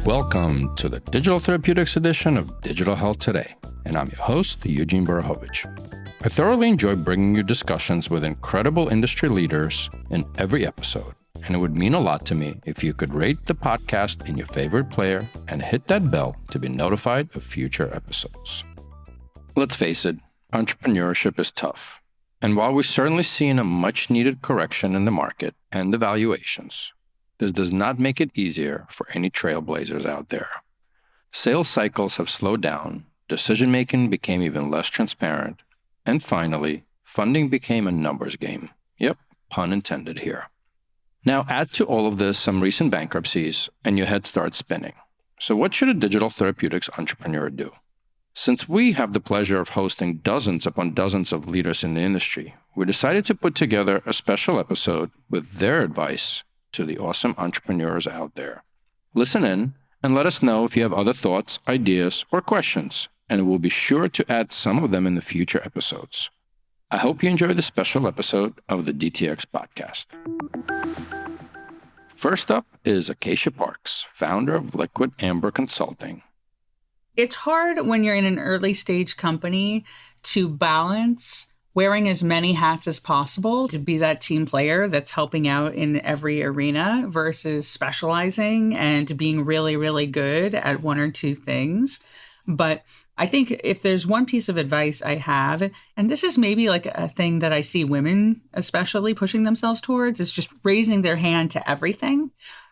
Welcome to the Digital Therapeutics edition of Digital Health Today, and I'm your host, Eugene Borohovich. I thoroughly enjoy bringing you discussions with incredible industry leaders in every episode, and it would mean a lot to me if you could rate the podcast in your favorite player and hit that bell to be notified of future episodes. Let's face it, entrepreneurship is tough, and while we're certainly seeing a much-needed correction in the market and the valuations, this does not make it easier for any trailblazers out there. Sales cycles have slowed down, decision-making became even less transparent, and finally, funding became a numbers game. Yep, pun intended here. Now add to all of this some recent bankruptcies, and your head starts spinning. So what should a digital therapeutics entrepreneur do? Since we have the pleasure of hosting dozens upon dozens of leaders in the industry, we decided to put together a special episode with their advice to the awesome entrepreneurs out there. Listen in and let us know if you have other thoughts, ideas, or questions, and we'll be sure to add some of them in the future episodes. I hope you enjoy this special episode of the DTX Podcast. First up is Acacia Parks, founder of Liquid Amber Consulting. It's hard when you're in an early stage company to balance wearing as many hats as possible to be that team player that's helping out in every arena versus specializing and being really, really good at one or two things. But I think if there's one piece of advice I have, and this is maybe like a thing that I see women especially pushing themselves towards, is just raising their hand to everything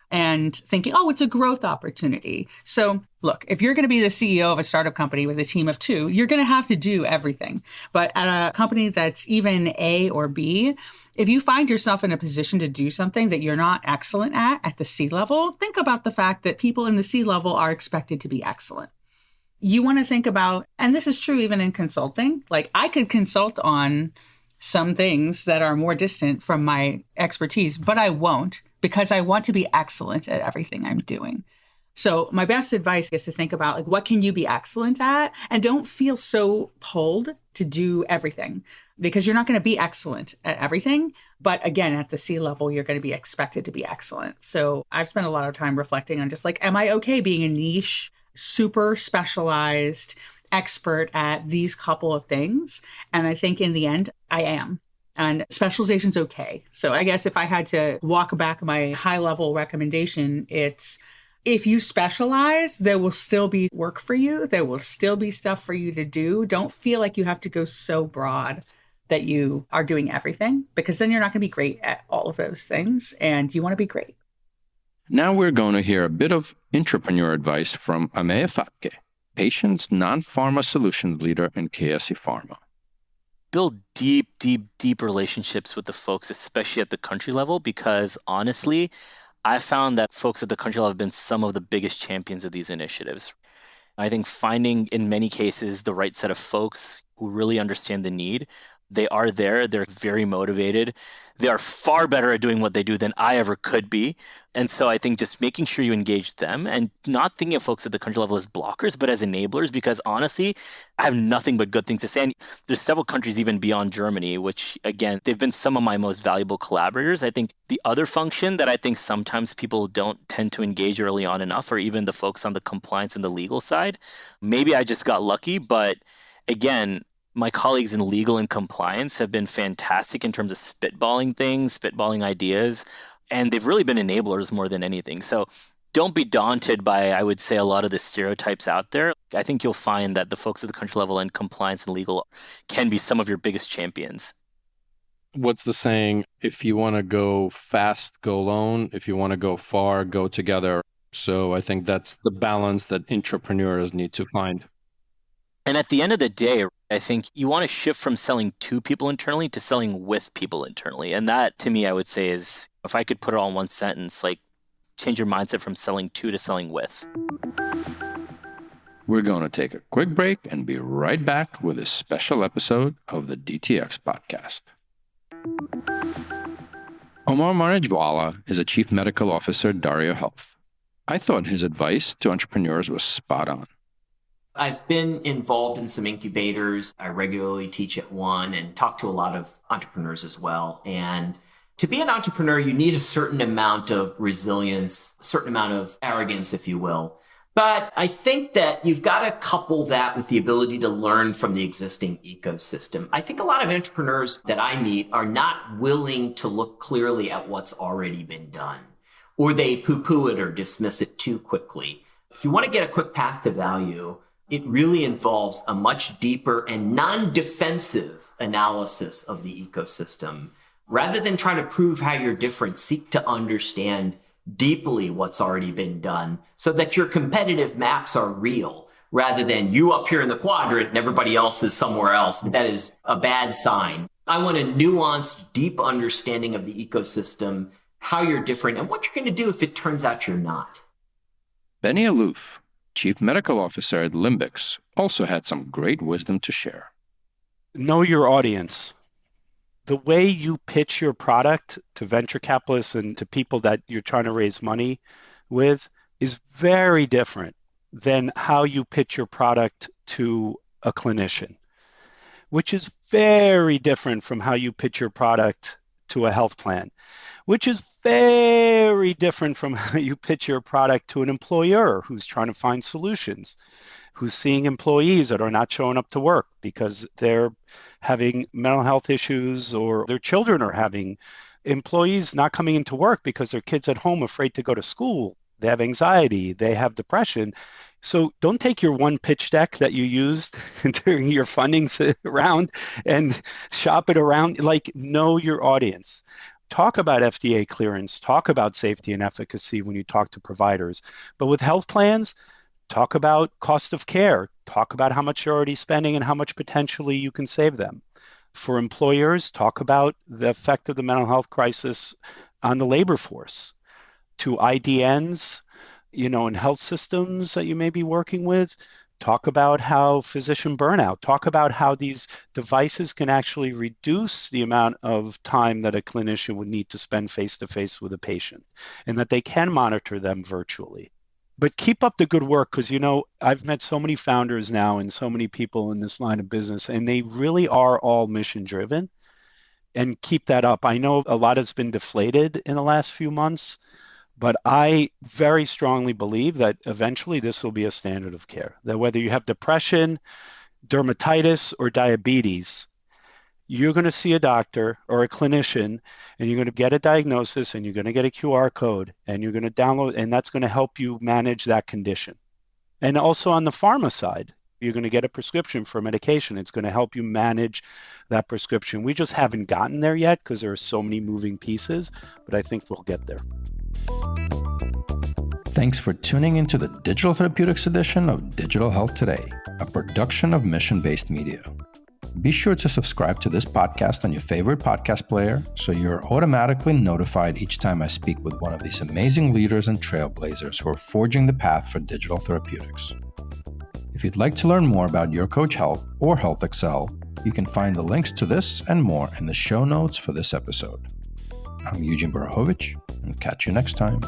and thinking, oh, it's a growth opportunity. So look, if you're going to be the CEO of a startup company with a team of two, you're going to have to do everything. But at a company that's even A or B, if you find yourself in a position to do something that you're not excellent at the C level, think about the fact that people in the C level are expected to be excellent. You want to think about, and this is true even in consulting, like I could consult on some things that are more distant from my expertise, but I won't, because I want to be excellent at everything I'm doing. So my best advice is to think about, like, what can you be excellent at? And don't feel so pulled to do everything, because you're not going to be excellent at everything. But again, at the C level, you're going to be expected to be excellent. So I've spent a lot of time reflecting on just like, am I okay being a niche, super specialized expert at these couple of things? And I think in the end, I am. And specialization's okay. So I guess if I had to walk back my high-level recommendation, it's if you specialize, there will still be work for you. There will still be stuff for you to do. Don't feel like you have to go so broad that you are doing everything, because then you're not going to be great at all of those things, and you want to be great. Now we're going to hear a bit of entrepreneur advice from Ameya Fatke, Patient's non-pharma solutions leader in KSE Pharma. Build deep relationships with the folks, especially at the country level, because honestly, I found that folks at the country level have been some of the biggest champions of these initiatives. I think finding, in many cases, the right set of folks who really understand the need. They are there. They're very motivated. They are far better at doing what they do than I ever could be. And so I think just making sure you engage them and not thinking of folks at the country level as blockers, but as enablers, because honestly, I have nothing but good things to say. And there's several countries even beyond Germany, which again, they've been some of my most valuable collaborators. I think the other function that I think sometimes people don't tend to engage early on enough, or even the folks on the compliance and the legal side, maybe I just got lucky, but again, my colleagues in legal and compliance have been fantastic in terms of spitballing things, spitballing ideas, and they've really been enablers more than anything. So don't be daunted by, I would say, a lot of the stereotypes out there. I think you'll find that the folks at the country level and compliance and legal can be some of your biggest champions. What's the saying? If you want to go fast, go alone. If you want to go far, go together. So I think that's the balance that entrepreneurs need to find. And at the end of the day, I think you want to shift from selling to people internally to selling with people internally. And that, to me, I would say is, if I could put it all in one sentence, like change your mindset from selling to selling with. We're going to take a quick break and be right back with a special episode of the DTX Podcast. Omar Marejwala is a Chief Medical Officer at Dario Health. I thought his advice to entrepreneurs was spot on. I've been involved in some incubators. I regularly teach at one and talk to a lot of entrepreneurs as well. And To be an entrepreneur, you need a certain amount of resilience, a certain amount of arrogance, if you will. But I think that you've got to couple that with the ability to learn from the existing ecosystem. I think a lot of entrepreneurs that I meet are not willing to look clearly at what's already been done, or they poo-poo it or dismiss it too quickly. If you want to get a quick path to value, it really involves a much deeper and non-defensive analysis of the ecosystem. Rather than trying to prove how you're different, seek to understand deeply what's already been done so that your competitive maps are real, rather than you up here in the quadrant and everybody else is somewhere else. That is a bad sign. I want a nuanced, deep understanding of the ecosystem, how you're different, and what you're going to do if it turns out you're not. Benny Aloof, Chief Medical Officer at Limbix, also had some great wisdom to share. Know your audience. The way you pitch your product to venture capitalists and to people that you're trying to raise money with is very different than how you pitch your product to a clinician, which is very different from how you pitch your product to a health plan, which is very different from how you pitch your product to an employer who's trying to find solutions, who's seeing employees that are not showing up to work because they're having mental health issues, or their children are having employees not coming into work because their kids at home afraid to go to school. They have anxiety, they have depression. So don't take your one pitch deck that you used during your funding round and shop it around. Like, know your audience. Talk about FDA clearance, talk about safety and efficacy when you talk to providers. But with health plans, talk about cost of care, talk about how much you're already spending and how much potentially you can save them. For employers, talk about the effect of the mental health crisis on the labor force. To IDNs, and health systems that you may be working with, talk about how physician burnout, talk about how these devices can actually reduce the amount of time that a clinician would need to spend face-to-face with a patient, and that they can monitor them virtually. But keep up the good work, because, I've met so many founders now and so many people in this line of business, and they really are all mission driven. And keep that up. I know a lot has been deflated in the last few months, but I very strongly believe that eventually this will be a standard of care. That whether you have depression, dermatitis, or diabetes, you're going to see a doctor or a clinician, and you're going to get a diagnosis, and you're going to get a QR code, and you're going to download, and that's going to help you manage that condition. And also on the pharma side, you're going to get a prescription for medication. It's going to help you manage that prescription. We just haven't gotten there yet because there are so many moving pieces, but I think we'll get there. Thanks for tuning into the Digital Therapeutics edition of Digital Health Today, a production of Mission-Based Media. Be sure to subscribe to this podcast on your favorite podcast player so you're automatically notified each time I speak with one of these amazing leaders and trailblazers who are forging the path for digital therapeutics. If you'd like to learn more about Your Coach Health or Health Excel, you can find the links to this and more in the show notes for this episode. I'm Eugene Borohovich, and catch you next time.